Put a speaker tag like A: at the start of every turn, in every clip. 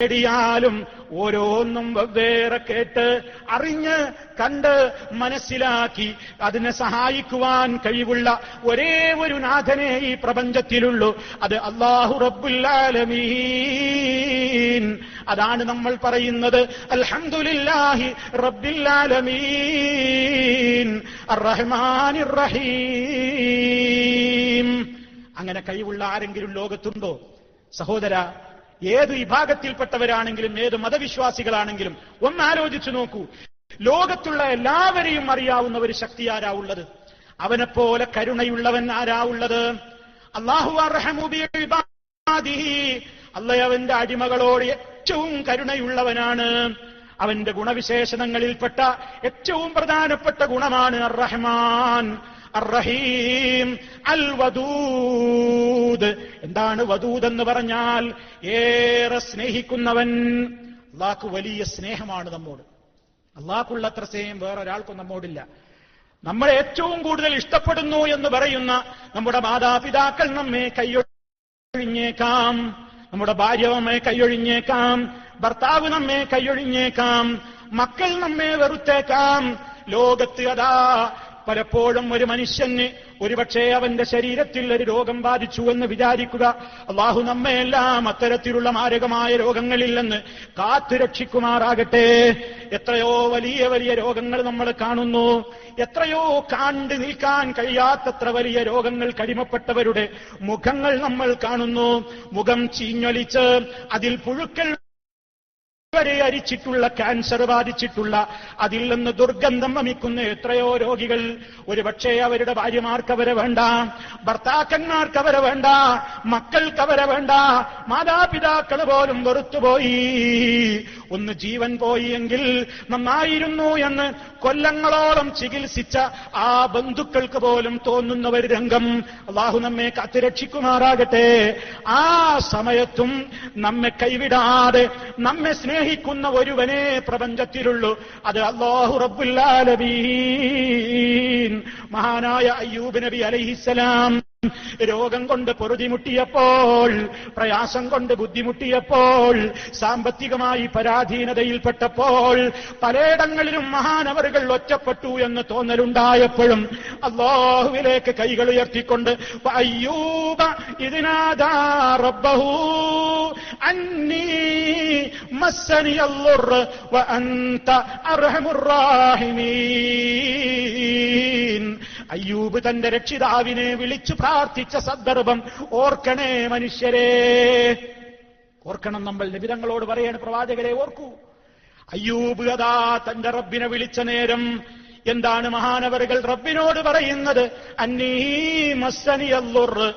A: നേടിയാലും ഓരോന്നും വെവ്വേറെ കേട്ട് അറിഞ്ഞ് കണ്ട് മനസ്സിലാക്കി അതിനെ സഹായിക്കുവാൻ കഴിവുള്ള ഒരേ ഒരു നാഥനെ ഈ പ്രപഞ്ചത്തിലുള്ളൂ. അത് അല്ലാഹു റബ്ബുൽ ആലമീൻ. അതാണ് നമ്മൾ പറയുന്നത് അൽഹംദുലില്ലാഹി റബ്ബിൽ ആലമീൻ അർറഹ്മാനിർ റഹീം. അങ്ങനെ കഴിവുള്ള ആരെങ്കിലും ലോകത്തുണ്ടോ? സഹോദര, ഏത് വിഭാഗത്തിൽപ്പെട്ടവരാണെങ്കിലും ഏത് മതവിശ്വാസികളാണെങ്കിലും ഒന്നാലോചിച്ചു നോക്കൂ. ലോകത്തുള്ള എല്ലാവരെയും അറിയാവുന്ന ഒരു ശക്തി ആരാ ഉള്ളത്? അവനെപ്പോലെ കരുണയുള്ളവൻ ആരാ ഉള്ളത്? അല്ലാഹു അർഹമു ബിഇബാദിഹി. അല്ലാഹു അവന്റെ അടിമകളോട് ഏറ്റവും കരുണയുള്ളവനാണ്. അവന്റെ ഗുണവിശേഷണങ്ങളിൽപ്പെട്ട ഏറ്റവും പ്രധാനപ്പെട്ട ഗുണമാണ് അർ-റഹ്മാൻ, അർ-റഹീം, അൽ വദൂദ്. എന്താണ് വദൂദ് എന്ന് പറഞ്ഞാൽ? ഏറെ സ്നേഹിക്കുന്നവൻ. അല്ലാഹു വലിയ സ്നേഹമാണ് നമ്മോട്. അല്ലാഹുള്ളത്ര സ്നേഹം വേറൊരാൾക്കും നമ്മോടില്ല. നമ്മളെ ഏറ്റവും കൂടുതൽ ഇഷ്ടപ്പെടുന്നു എന്ന് പറയുന്ന നമ്മുടെ മാതാപിതാക്കൾ നമ്മെ കൈയൊഴിഞ്ഞേക്കാം, നമ്മുടെ ഭാര്യ നമ്മെ കൈയൊഴിഞ്ഞേക്കാം, ഭർത്താവ് നമ്മെ കൈയൊഴിഞ്ഞേക്കാം, മക്കൾ നമ്മെ വെറുത്തേക്കാം. ലോകത്ത് അതാ പലപ്പോഴും ഒരു മനുഷ്യന് ഒരുപക്ഷെ അവന്റെ ശരീരത്തിൽ ഒരു രോഗം ബാധിച്ചു എന്ന് വിചാരിക്കുക. അല്ലാഹു നമ്മയെല്ലാം അത്തരത്തിലുള്ള മാരകമായ രോഗങ്ങളിൽ നിന്ന് കാത്തുരക്ഷിക്കുമാറാകട്ടെ. എത്രയോ വലിയ വലിയ രോഗങ്ങൾ നമ്മൾ കാണുന്നു. എത്രയോ കണ്ടു നിൽക്കാൻ കഴിയാത്തത്ര വലിയ രോഗങ്ങൾ കടിമപ്പെട്ടവരുടെ മുഖങ്ങൾ നമ്മൾ കാണുന്നു. മുഖം ചീഞ്ഞൊലിച്ച് അതിൽ പുഴുക്കൾ വരെ അരിച്ചിട്ടുള്ള, ക്യാൻസർ ബാധിച്ചിട്ടുള്ള, അതിൽ നിന്ന് ദുർഗന്ധം വമിക്കുന്ന എത്രയോ രോഗികൾ. ഒരുപക്ഷെ അവരുടെ ഭാര്യമാർക്കവരെ വേണ്ട, ഭർത്താക്കന്മാർക്കവരെ വേണ്ട, മക്കൾക്കവരെ വേണ്ട, മാതാപിതാക്കൾ പോലും വെറുത്തുപോയി. ഒന്ന് ജീവൻ പോയി എങ്കിൽ നന്നായിരുന്നു എന്ന് കൊല്ലങ്ങളോളം ചികിത്സിച്ച ആ ബന്ധുക്കൾക്ക് പോലും തോന്നുന്ന ഒരു രംഗം. അല്ലാഹു നമ്മെ കാത്തുരക്ഷിക്കുമാറാകട്ടെ. ആ സമയത്തും നമ്മെ കൈവിടാതെ നമ്മെ സ്നേഹിക്കുന്ന ഒരുവനെ പ്രപഞ്ചത്തിലുള്ളൂ. അത് അല്ലാഹു റബ്ബുൽ ആലമീൻ. മഹാനായ അയ്യൂബ് നബി അലൈഹിസ്സലാം രോഗം കൊണ്ട് പൊറുതിമുട്ടിയപ്പോൾ, പ്രയാസം കൊണ്ട് ബുദ്ധിമുട്ടിയപ്പോൾ, സാമ്പത്തികമായി പരാധീനതയിൽപ്പെട്ടപ്പോൾ, പലയിടങ്ങളിലും മഹാനവറുകൾ ഒറ്റപ്പെട്ടു എന്ന് തോന്നലുണ്ടായപ്പോഴും അല്ലാഹുവിലേക്ക് കൈകൾ ഉയർത്തിക്കൊണ്ട് അയ്യൂബ ഇദ്നാദാ റബ്ബഹു അന്നീ മസ്സനിയൽ ളുർറു വഅൻത അർഹമുർ റാഹിമീൻ. അയ്യൂബ് തന്റെ രക്ഷിതാവിനെ വിളിച്ചു പ്രാർത്ഥിച്ച സന്ദർഭം ഓർക്കണേ മനുഷ്യരെ, ഓർക്കണം. നമ്മൾ നബി തങ്ങളോട് പറയാണ്, പ്രവാചകരെ ഓർക്കൂ. അയ്യൂബ് അതാ തന്റെ റബ്ബിനെ വിളിച്ച നേരം എന്താണ് മഹാനവറുകൾ റബ്ബിനോട് പറയുന്നത്? അന്നീ മസ്സനിയൽ ളുർറു,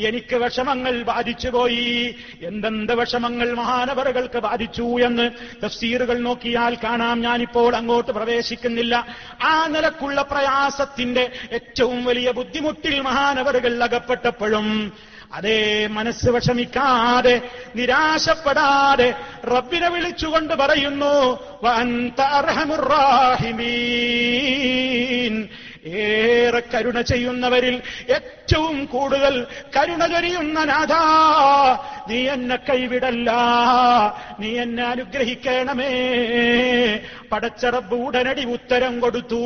A: എനിക്ക് വിഷമങ്ങൾ ബാധിച്ചുപോയി. എന്തെന്ത് വിഷമങ്ങൾ മഹാനവറുകൾക്ക് ബാധിച്ചു എന്ന് തഫ്സീറുകൾ നോക്കിയാൽ കാണാം. ഞാനിപ്പോൾ അങ്ങോട്ട് പ്രവേശിക്കുന്നില്ല. ആ നിലക്കുള്ള പ്രയാസത്തിന്റെ ഏറ്റവും വലിയ ബുദ്ധിമുട്ടിൽ മഹാനവറുകൾ അകപ്പെട്ടപ്പോഴും അതേ മനസ്സ് വിഷമിക്കാതെ, നിരാശപ്പെടാതെ റബ്ബിനെ വിളിച്ചുകൊണ്ട് പറയുന്നു വഅൻത അർഹമുർ റാഹിമീൻ. ഏറെ കരുണ ചെയ്യുന്നവരിൽ ഏറ്റവും കൂടുതൽ കരുണ ചൊരിയുന്ന നാഥാ, നീ എന്നെ കൈവിടല്ല, നീ എന്നെ അനുഗ്രഹിക്കണമേ. പടച്ച റബ്ബ് ഉടനടി ഉത്തരം കൊടുത്തു.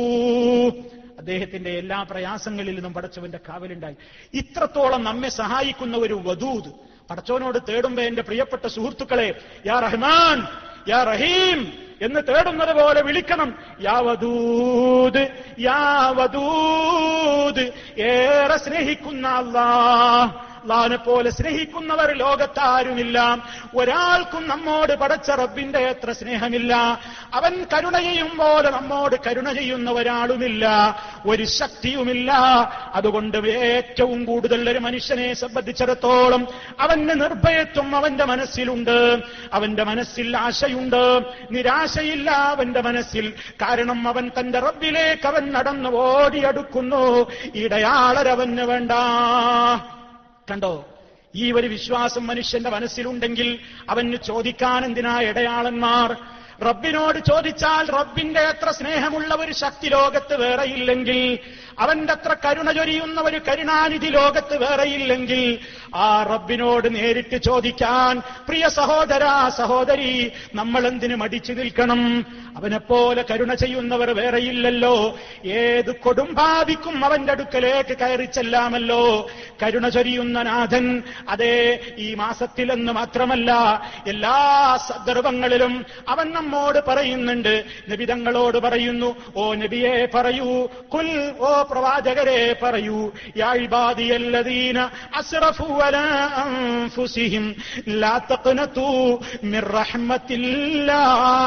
A: അദ്ദേഹത്തിന്റെ എല്ലാ പ്രയാസങ്ങളിൽ നിന്നും പടച്ചവന്റെ കാവലുണ്ടായി. ഇത്രത്തോളം നമ്മെ സഹായിക്കുന്ന ഒരു വദൂദ് പടച്ചവനോട് തേടുമ്പോ, എന്റെ പ്രിയപ്പെട്ട സുഹൃത്തുക്കളെ, യാ റഹ്മാൻ യാ റഹീം എന്ന് തേടുന്നത് പോലെ വിളിക്കണം. യാ വദൂദ് യാ വദൂദ്. ഏറെ സ്നേഹിക്കുന്ന അല്ലാഹ്, അല്ലാഹുവിനെ പോലെ സ്നേഹിക്കുന്നവർ ലോകത്താരുമില്ല. ഒരാൾക്കും നമ്മോട് പടച്ച റബ്ബിന്റെ എത്ര സ്നേഹമില്ല. അവൻ കരുണ ചെയ്യും പോലെ നമ്മോട് കരുണ ചെയ്യുന്ന ഒരാളുമില്ല, ഒരു ശക്തിയുമില്ല. അതുകൊണ്ട് ഏറ്റവും കൂടുതൽ ഒരു മനുഷ്യനെ സംബന്ധിച്ചിടത്തോളം അവന്റെ നിർഭയത്വം അവന്റെ മനസ്സിലുണ്ട്. അവന്റെ മനസ്സിൽ ആശയുണ്ട്, നിരാശയില്ല അവന്റെ മനസ്സിൽ. കാരണം അവൻ തന്റെ റബ്ബിലേക്ക് അവൻ നടന്നു ഓടിയടുക്കുന്നു. ഇടയാളരവന് വേണ്ട. കണ്ടോ, ഈ ഒരു വിശ്വാസം മനുഷ്യന്റെ മനസ്സിലുണ്ടെങ്കിൽ അവന് ചോദിക്കാൻ എന്തിനാ ഇടയാളന്മാർ? റബ്ബിനോട് ചോദിച്ചാൽ റബ്ബിന്റെ എത്ര സ്നേഹമുള്ള ഒരു ശക്തി ലോകത്ത് വേറെയില്ലെങ്കിൽ അവന്റെ അത്ര കരുണ ചൊരിയുന്ന ഒരു കരുണാനിധി ലോകത്ത് വേറെയില്ലെങ്കിൽ ആ റബ്ബിനോട് നേരിട്ട് ചോദിക്കാൻ പ്രിയ സഹോദരാ സഹോദരി നമ്മൾ എന്തിനു മടിച്ചു നിൽക്കണം? അവനെപ്പോലെ കരുണ ചെയ്യുന്നവർ വേറെയില്ലല്ലോ. ഏത് കൊടുമ്പാവിക്കും അവന്റെ അടുക്കലേക്ക് കയറി ചെല്ലാമല്ലോ. കരുണ ചൊരിയുന്ന നാഥൻ അതേ ഈ മാസത്തിലെന്ന് മാത്രമല്ല എല്ലാ സന്ദർഭങ്ങളിലും അവൻ നമ്മോട് പറയുന്നുണ്ട്. നബി തങ്ങളോട് പറയുന്നു, ഓ നബിയെ പറയൂ, ഖുൽ, ഓ പ്രവാചകരെ പറയൂ, യാ ഇബാദിയല്ലദീന അസ്റഫു അലാ അൻഫുസിഹിം ലാ തഖ്നതു മിർ റഹ്മത്തില്ലാഹ്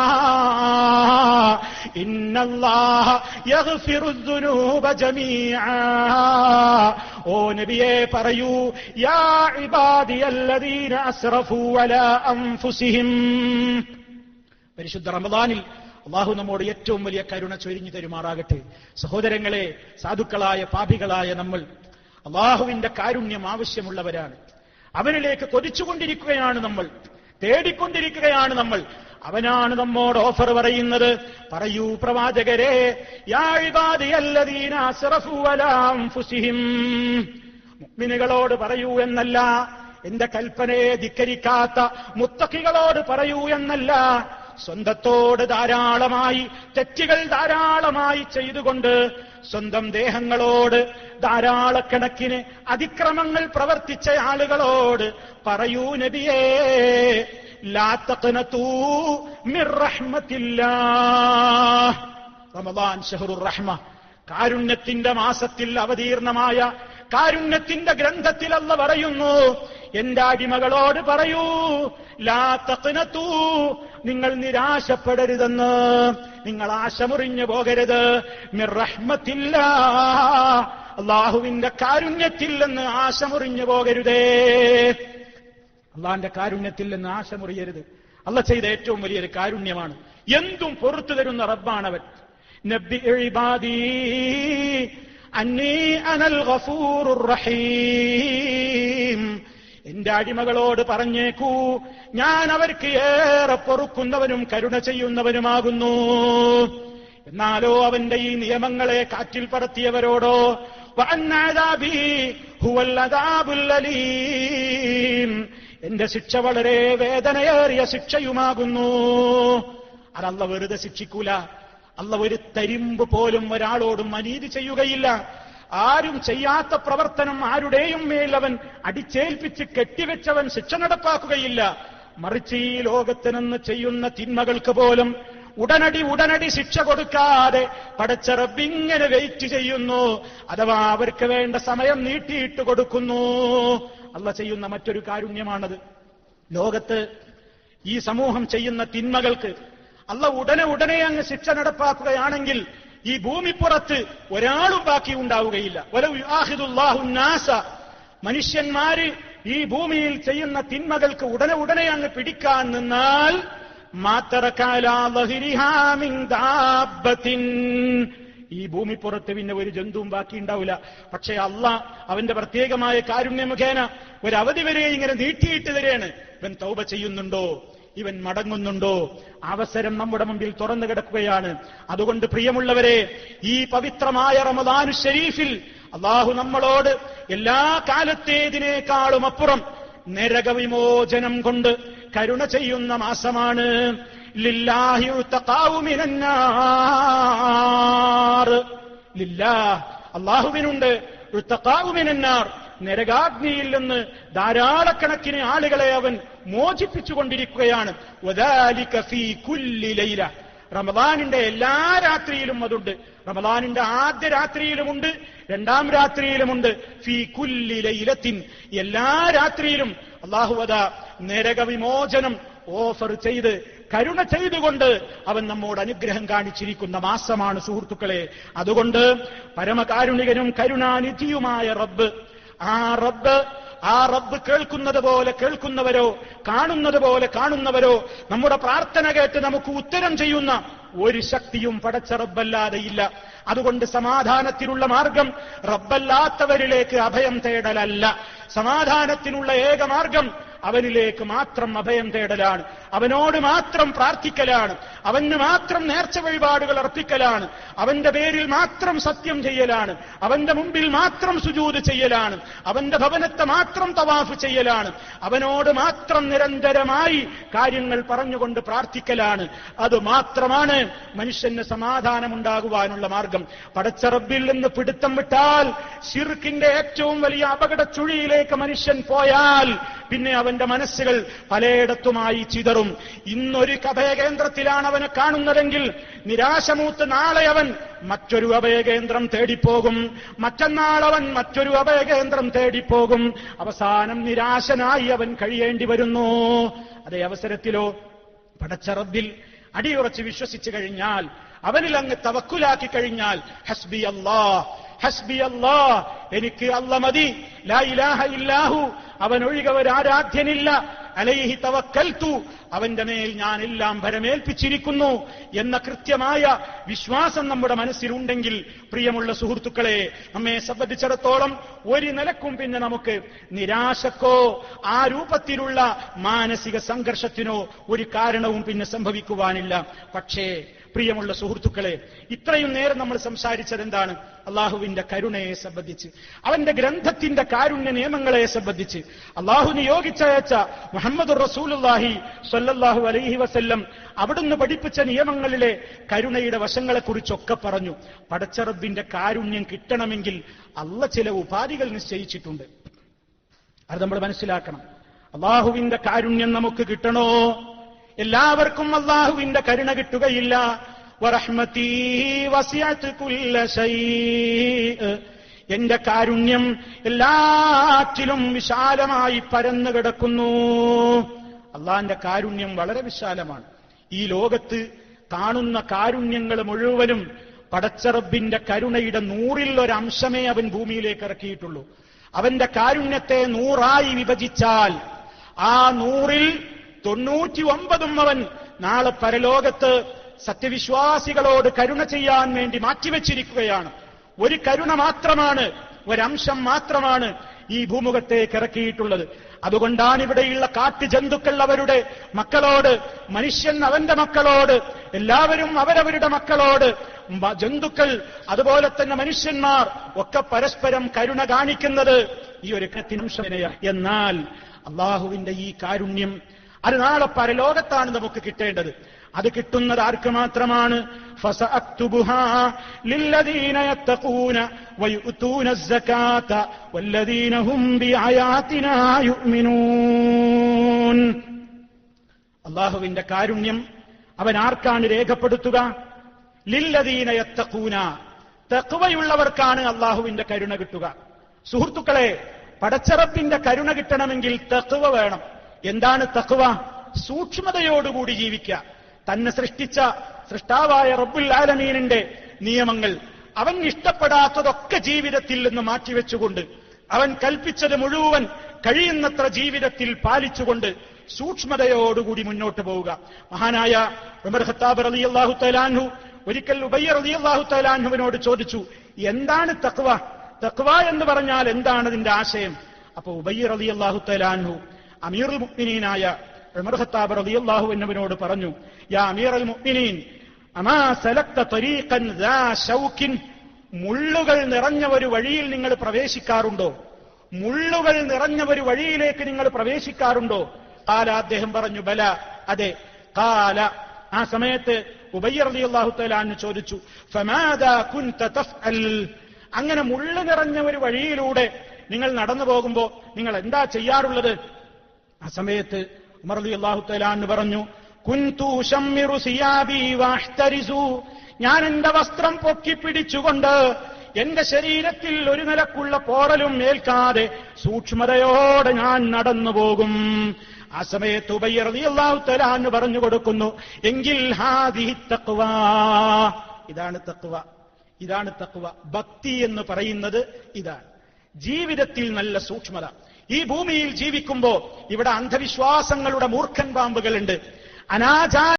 A: ഇന്നല്ലാഹ യഗ്ഫിറുദ് ദുനൂബ ജമീഅ. ഓ നബിയെ പറയൂ, യാ ഇബാദിയല്ലദീന അസ്റഫു അലാ അൻഫുസിഹിം. പരിശുദ്ധ റമദാനിൽ അല്ലാഹു നമ്മോട് ഏറ്റവും വലിയ കരുണ ചൊരിഞ്ഞു തരുമാറാകട്ടെ. സഹോദരങ്ങളെ, സാധുക്കളായ പാപികളായ നമ്മൾ അല്ലാഹുവിന്റെ കാരുണ്യം ആവശ്യമുള്ളവരാണ്. അവനിലേക്ക് കൊതിച്ചുകൊണ്ടിരിക്കുകയാണ് നമ്മൾ, തേടിക്കൊണ്ടിരിക്കുകയാണ് നമ്മൾ. അവനാണ് നമ്മോട് ഓഫർ പറയുന്നത്. പറയൂ പ്രവാചകരെ, യാ ഇബാദിയല്ലദീന അസ്റഫു അലാ അൻഫുസിഹിം. മുഅ്മിനുകളോട് പറയൂ എന്നല്ല, എന്റെ കൽപ്പനയെ ധിക്കരിക്കാത്ത മുത്തഖികളോട് പറയൂ എന്നല്ല, സ്വന്തത്തോട് ധാരാളമായി തെറ്റുകൾ ധാരാളമായി ചെയ്തുകൊണ്ട് സ്വന്തം ദേഹങ്ങളോട് ധാരാളക്കണക്കിന് അതിക്രമങ്ങൾ പ്രവർത്തിച്ച ആളുകളോട് പറയൂ നബിയേ, ലാ തഖ്നതൂ മിർ റഹ്മത്തില്ലാഹ്. റമദാൻ ശഹ്റുർ റഹ്മ, കാരുണ്യത്തിന്റെ മാസത്തിൽ അവതീർണമായ കാരുണ്യത്തിന്റെ ഗ്രന്ഥത്തിൽ അല്ലാഹു പറയുന്നു, എന്റെ അടിമകളോട് പറയൂ, ലാ തഖ്നതൂ, നിങ്ങൾ നിരാശപ്പെടരുതെന്ന്, നിങ്ങൾ ആശമുറിഞ്ഞു പോകരുത്. മിർ റഹ്മത്തില്ലാഹ്, അല്ലാഹുവിന്റെ കാരുണ്യത്തിൽ നിന്ന് ആശമുറിഞ്ഞു പോകരുതേ. അള്ളാന്റെ കാരുണ്യത്തിൽ നിന്ന് ആശമുറിയരുത്. അല്ലാഹു ചെയ്ത ഏറ്റവും വലിയൊരു കാരുണ്യമാണ്. എന്തും പൊറുത്തു തരുന്ന റബ്ബാണവൻ. നബ്ബി ഇബാദി അന്നീ അനൽ ഗഫൂറുർ റഹീം. എന്റെ അടിമകളോട് പറഞ്ഞേക്കൂ, ഞാൻ അവർക്ക് ഏറെ പൊറുക്കുന്നവനും കരുണ ചെയ്യുന്നവനുമാകുന്നു. എന്നാലോ അവന്റെ ഈ നിയമങ്ങളെ കാറ്റിൽ പറത്തിയവരോടോ വഅന്നഅദാബി ഹുവൽ അദാബുൽ അലീം, എന്റെ ശിക്ഷ വളരെ വേദനയേറിയ ശിക്ഷയുമാകുന്നു. അതല്ല വെറുതെ ശിക്ഷിക്കൂല. അല്ല ഒരു തരിമ്പ് പോലും ഒരാളോടും അനീതി ചെയ്യുകയില്ല. ആരും ചെയ്യാത്ത പ്രവർത്തനം ആരുടെയും മേൽ അവൻ അടിച്ചേൽപ്പിച്ച് കെട്ടിവെച്ചവൻ ശിക്ഷ നടപ്പാക്കുകയില്ല. മറിച്ച് ഈ ലോകത്ത് നിന്ന് ചെയ്യുന്ന തിന്മകൾക്ക് പോലും ഉടനടി ശിക്ഷ കൊടുക്കാതെ പടച്ച റബ്ബിങ്ങനെ വെയിറ്റ് ചെയ്യുന്നു. അഥവാ അവർക്ക് വേണ്ട സമയം നീട്ടിയിട്ട് കൊടുക്കുന്നു. അല്ല ചെയ്യുന്ന മറ്റൊരു കാരുണ്യമാണത്. ലോകത്ത് ഈ സമൂഹം ചെയ്യുന്ന തിന്മകൾക്ക് അല്ല ഉടനെ അങ്ങ് ശിക്ഷ നടപ്പാക്കുകയാണെങ്കിൽ ഈ ഭൂമിപ്പുറത്ത് ഒരാളും ബാക്കി ഉണ്ടാവുകയില്ല. വലൗ യുആഖിദുല്ലാഹു നാസ, മനുഷ്യന്മാര് ഈ ഭൂമിയിൽ ചെയ്യുന്ന തിന്മകൾക്ക് ഉടനെ അങ്ങ് പിടിക്കാൻ നിന്നാൽ ഈ ഭൂമിപ്പുറത്ത് പിന്നെ ഒരു ജന്തുവും ബാക്കി ഉണ്ടാവില്ല. പക്ഷേ അള്ളാഹ് അവന്റെ പ്രത്യേകമായ കാരുണ്യ മുഖേന ഒരവധി വരെ ഇങ്ങനെ നീട്ടിയിട്ട് തരെയാണ്. ഇവൻ തൗബ ചെയ്യുന്നുണ്ടോ, ഇവൻ മടങ്ങുന്നുണ്ടോ, അവസരം നമ്മുടെ മുമ്പിൽ തുറന്നു കിടക്കുകയാണ്. അതുകൊണ്ട് പ്രിയമുള്ളവരെ, ഈ പവിത്രമായ റമദാനു ശരീഫിൽ അള്ളാഹു നമ്മളോട് എല്ലാ കാലത്തേതിനേക്കാളും അപ്പുറം നരകവിമോചനം കൊണ്ട് കരുണ ചെയ്യുന്ന മാസമാണ്. ലില്ലാഹി ഉതഖാഉ മിനന്നാർ, ലില്ലാഹ് അള്ളാഹുവിനുണ്ട് ഉതഖാഉ മിനന്നാർ, നരകാഗ്നിയിൽ നിന്ന് ധാരാളക്കണക്കിന് ആളുകളെ അവൻ മോചിപ്പിച്ചുകൊണ്ടിരിക്കുകയാണ്. വദാലിക ഫീ കുല്ലി ലൈല, റമദാനിന്റെ എല്ലാ രാത്രിയിലും അതുണ്ട്. റമദാനിന്റെ ആദ്യ രാത്രിയിലുമുണ്ട്, രണ്ടാം രാത്രിയിലുമുണ്ട്. ഫീ കുല്ലി ലൈലത്തിൻ, എല്ലാ രാത്രിയിലും അല്ലാഹു അതാ നരകവിമോചനം ഓഫർ ചെയ്ത് കരുണ ചെയ്തുകൊണ്ട് അവൻ നമ്മോട് അനുഗ്രഹം കാണിച്ചിരിക്കുന്ന മാസമാണ് സുഹൃത്തുക്കളെ. അതുകൊണ്ട് പരമകാരുണികനും കരുണാനിധിയുമായ റബ്ബ്, ആ റബ്ബ് കേൾക്കുന്നത് പോലെ കേൾക്കുന്നവരോ കാണുന്നത് പോലെ കാണുന്നവരോ നമ്മുടെ പ്രാർത്ഥന കേട്ട് നമുക്ക് ഉത്തരം ചെയ്യുന്ന ഒരു ശക്തിയും പടച്ച റബ്ബല്ലാതെയില്ല. അതുകൊണ്ട് സമാധാനത്തിനുള്ള മാർഗം റബ്ബല്ലാത്തവരിലേക്ക് അഭയം തേടലല്ല. സമാധാനത്തിനുള്ള ഏക മാർഗം അവനിലേക്ക് മാത്രം അഭയം തേടലാണ്, അവനോട് മാത്രം പ്രാർത്ഥിക്കലാണ്, അവന് മാത്രം നേർച്ച വഴിപാടുകൾ അർപ്പിക്കലാണ്, അവന്റെ പേരിൽ മാത്രം സത്യം ചെയ്യലാണ്, അവന്റെ മുമ്പിൽ മാത്രം സുജൂദ് ചെയ്യലാണ്, അവന്റെ ഭവനത്തെ മാത്രം തവാഫ് ചെയ്യലാണ്, അവനോട് മാത്രം നിരന്തരമായി കാര്യങ്ങൾ പറഞ്ഞുകൊണ്ട് പ്രാർത്ഥിക്കലാണ്. അത് മാത്രമാണ് മനുഷ്യന് സമാധാനമുണ്ടാകുവാനുള്ള മാർഗം. പടച്ച റബ്ബിൽ നിന്ന് പിടുത്തം വിട്ടാൽ ശിർക്കിന്റെ ഏറ്റവും വലിയ അപകട ചുഴിയിലേക്ക് മനുഷ്യൻ പോയാൽ പിന്നെ അവന്റെ മനസ്സുകൾ പലയിടത്തുമായി ചിതറും. ഇന്നൊരു അഭയകേന്ദ്രത്തിലാണ് അവനെ കാണുന്നതെങ്കിൽ നിരാശമൂത്ത് നാളെ അവൻ മറ്റൊരു അഭയകേന്ദ്രം തേടിപ്പോകും, മറ്റന്നാൾ അവൻ മറ്റൊരു അഭയകേന്ദ്രം തേടിപ്പോകും. അവസാനം നിരാശനായി അവൻ കഴിയേണ്ടി വരുന്നു. അതേ അവസരത്തിലോ പടച്ച റബ്ബിൽ അടിയുറച്ച് വിശ്വസിച്ചു കഴിഞ്ഞാൽ, അവനിൽ അങ്ങ് തവക്കുലാക്കി കഴിഞ്ഞാൽ, ഹസ്ബി അല്ലാഹ് ഹസ്ബി അല്ലാഹ്, എനിക്ക് അല്ല മതി, ലാ ഇലാഹ ഇല്ലാഹു, അവനൊഴികെ ഒരാരാധ്യനില്ല, അലൈഹി തവക്കൽതു, അവന്റെ മേൽ ഞാൻ എല്ലാം ഭരമേൽപ്പിച്ചിരിക്കുന്നു എന്ന കൃത്യമായ വിശ്വാസം നമ്മുടെ മനസ്സിലുണ്ടെങ്കിൽ, പ്രിയമുള്ള സുഹൃത്തുക്കളെ, നമ്മെ സംബന്ധിച്ചിടത്തോളം ഒരു നിലക്കും പിന്നെ നമുക്ക് നിരാശക്കോ ആ രൂപത്തിലുള്ള മാനസിക സംഘർഷത്തിനോ ഒരു കാരണവും പിന്നെ സംഭവിക്കുവാനില്ല. പക്ഷേ പ്രിയമുള്ള സുഹൃത്തുക്കളെ, ഇത്രയും നേരം നമ്മൾ സംസാരിച്ചത് എന്താണ്? അള്ളാഹുവിന്റെ കരുണയെ സംബന്ധിച്ച്, അവന്റെ ഗ്രന്ഥത്തിന്റെ കാരുണ്യ നിയമങ്ങളെ സംബന്ധിച്ച്, അള്ളാഹു നിയോഗിച്ചയച്ച മുഹമ്മദുർ റസൂലുള്ളാഹി സ്വല്ലല്ലാഹു അലൈഹി വസല്ലം അവിടുന്ന് പഠിപ്പിച്ച നിയമങ്ങളിലെ കരുണയുടെ വശങ്ങളെക്കുറിച്ചൊക്കെ പറഞ്ഞു. പടച്ച റബ്ബിന്റെ കാരുണ്യം കിട്ടണമെങ്കിൽ അള്ള ചില ഉപാധികൾ നിശ്ചയിച്ചിട്ടുണ്ട്. അത് നമ്മൾ മനസ്സിലാക്കണം. അള്ളാഹുവിന്റെ കാരുണ്യം നമുക്ക് കിട്ടണോ? എല്ലാവർക്കും അള്ളാഹുവിന്റെ കരുണ കിട്ടുകയില്ല. വറഹ്മതീ വസിഅത് കുല്ല ശൈഅ, എന്റെ കാരുണ്യം എല്ലാറ്റിലും വിശാലമായി പരന്നു കിടക്കുന്നു. അള്ളാന്റെ കാരുണ്യം വളരെ വിശാലമാണ്. ഈ ലോകത്ത് കാണുന്ന കാരുണ്യങ്ങൾ മുഴുവനും പടച്ച റബ്ബിന്റെ കരുണയുടെ 100% അവൻ ഭൂമിയിലേക്ക് ഇറക്കിയിട്ടുള്ളൂ. അവന്റെ കാരുണ്യത്തെ 100 വിഭജിച്ചാൽ ആ 99 അവൻ നാളെ പരലോകത്ത് സത്യവിശ്വാസികളോട് കരുണ ചെയ്യാൻ വേണ്ടി മാറ്റിവെച്ചിരിക്കുകയാണ്. ഒരു കരുണ മാത്രമാണ്, ഒരംശം മാത്രമാണ് ഈ ഭൂമുഖത്തേക്ക് ഇറക്കിയിട്ടുള്ളത്. അതുകൊണ്ടാണ് ഇവിടെയുള്ള കാട്ടുജന്തുക്കൾ അവരുടെ മക്കളോട്, മനുഷ്യൻ അവന്റെ മക്കളോട്, എല്ലാവരും അവരവരുടെ മക്കളോട്, ജന്തുക്കൾ അതുപോലെ തന്നെ മനുഷ്യന്മാർ ഒക്കെ പരസ്പരം കരുണ കാണിക്കുന്നത് ഈ ഒരു നിമിഷത്തിനെയാണ്. എന്നാൽ അള്ളാഹുവിന്റെ ഈ കാരുണ്യം അത് നാളെ പരലോകത്താണ് നമുക്ക് കിട്ടേണ്ടത്. അത് കിട്ടുന്നത് ആർക്ക് മാത്രമാണ്? ഫസഅക്തുബുഹാ ലില്ലദീന യത്തഖൂന വയുഅ്തൂന അസ്സകാത വല്ലദീന ഹും ബിആയാതിനാ യുഅ്മിനൂൻ. അല്ലാഹുവിന്റെ കാരുണ്യം അവൻ ആർക്കാണ് രേഖപ്പെടുത്തുക? ലില്ലദീന യത്തഖൂന, തഖ്വയുള്ളവർക്കാണ് അല്ലാഹുവിന്റെ കരുണ കിട്ടുക. സുഹൃത്തുക്കളെ, പടച്ച റബ്ബിന്റെ കരുണ കിട്ടണമെങ്കിൽ തഖ്വ വേണം. എന്താണ് തഖ്വ? സൂക്ഷ്മതയോടുകൂടി ജീവിക്കുക. തന്നെ സൃഷ്ടിച്ച സൃഷ്ടാവായ റബ്ബുൽ ആലമീനിന്റെ നിയമങ്ങൾ, അവൻ ഇഷ്ടപ്പെടാത്തതൊക്കെ ജീവിതത്തിൽ നിന്ന് മാറ്റിവെച്ചുകൊണ്ട്, അവൻ കൽപ്പിച്ചത് മുഴുവൻ കഴിയുന്നത്ര ജീവിതത്തിൽ പാലിച്ചുകൊണ്ട് സൂക്ഷ്മതയോടുകൂടി മുന്നോട്ട് പോവുക. മഹാനായ ഉമർ ഖത്താബ് റളിയല്ലാഹു തആല അൻഹു ഒരിക്കൽ ഉബയ്യ റളിയല്ലാഹു തആല അൻഹുവിനോട് ചോദിച്ചു, എന്താണ് തഖ്വ? തഖ്വ എന്ന് പറഞ്ഞാൽ എന്താണ് അതിന്റെ ആശയം? അപ്പൊ ഉബയ്യ റളിയല്ലാഹു തആല അൻഹു അമീറുൽ മുഅ്മിനീനായ ഉമർ ഖത്താബ് റളിയല്ലാഹു അൻഹുവിനോട് പറഞ്ഞു, യാ അമീറുൽ മുഅ്മിനീൻ അമാ സലക്ത തരീഖൻ ദാ ശൗകിൻ, മുള്ളുകൾ നിറഞ്ഞ ഒരു വഴിയിൽ നിങ്ങൾ പ്രവേശിക്കാറുണ്ടോ? മുള്ളുകൾ നിറഞ്ഞ ഒരു വഴിയിലേക്ക് നിങ്ങൾ പ്രവേശിക്കാറുണ്ടോ? ഖാല, അദ്ദേഹം പറഞ്ഞു, ബല, അതെ. ഖാല, ആ സമയത്ത് ഉബയ്യ റളിയല്ലാഹു തആല അൻഹു ചോദിച്ചു, ഫമാദാ കുൻത തഫ്അൽ, അങ്ങനെ മുള്ളു നിറഞ്ഞ ഒരു വഴിയിലൂടെ നിങ്ങൾ നടന്നു പോകുമ്പോ നിങ്ങൾ എന്താ ചെയ്യാറുള്ളത്? ആ സമയത്ത് ഉമർ റളിയല്ലാഹു തആല അൻഹു പറഞ്ഞു, കുൻതു ഉശമ്മിറു സിയാബി വഅഹ്തരിസു, ഞാൻ എന്റെ വസ്ത്രം പൊക്കിപ്പിടിച്ചുകൊണ്ട് എന്റെ ശരീരത്തിൽ ഒരു നിലക്കുള്ള പോറലും ഏൽക്കാതെ സൂക്ഷ്മതയോടെ ഞാൻ നടന്നു പോകും. ആ സമയത്ത് ഉബയ്യ റളിയല്ലാഹു തആല അൻഹു പറഞ്ഞു കൊടുക്കുന്നു, എങ്കിൽ ഹാദിഹി തഖ്വ, ഇതാണ് തഖ്വ, ഇതാണ് തഖ്വ. ഭക്തി എന്ന് പറയുന്നത് ഇതാണ്. ജീവിതത്തിൽ നല്ല സൂക്ഷ്മത. ഈ ഭൂമിയിൽ ജീവിക്കുമ്പോ ഇവിടെ അന്ധവിശ്വാസങ്ങളുടെ മൂർഖൻ പാമ്പുകളുണ്ട്, അനാചാര